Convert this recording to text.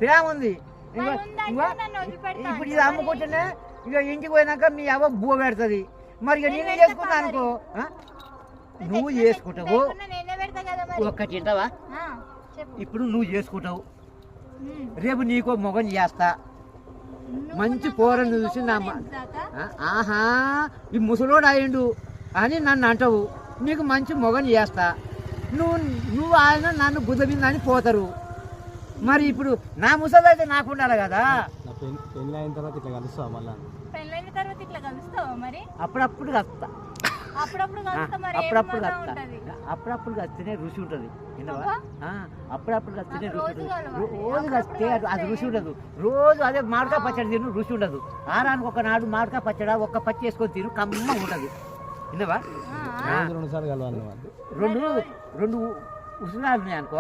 ప్రేమ ఉంది. ఇప్పుడు ఇది అమ్ముకుంటేనే ఇక ఇంటికి పోయినాక మీ అవ్వ బువ్వ పెడుతుంది. మరి ఇక నేనే చేసుకుంటా అనుకో, నువ్వు చేసుకుంటావు ఒక్కటి తింటావా? ఇప్పుడు నువ్వు చేసుకుంటావు, రేపు నీకో మొగం చేస్తా, మంచి కూరని చూసి ఆహా ఈ ముసలోడు అయ్యిండు అని నన్ను అంటావు, నీకు మంచి మొగని చేస్తా, నువ్వు ఆయన నన్ను బుద్ధ మీద అని పోతారు. మరి ఇప్పుడు నా ముసలి అయితే నాకు ఉండాలి కదా. అప్పుడప్పుడు కలుస్తా, అప్పుడప్పుడు కలిస్తేనే రుచి ఉంటుంది. అప్పుడప్పుడు కలిస్తేనే రుచి ఉంటుంది. రోజు కలిస్తే అది రుచి ఉండదు. రోజు అదే మామిడికాయ పచ్చడి తిను, రుచి ఉండదు. ఆరానికి ఒక నాడు మామిడికాయ పచ్చడి ఒక్క పచ్చి వేసుకొని తిను, కమ్మంగా ఉంటుంది. విన్నవా? రెండు ఉసునాలు ఉన్నాయి అనుకో.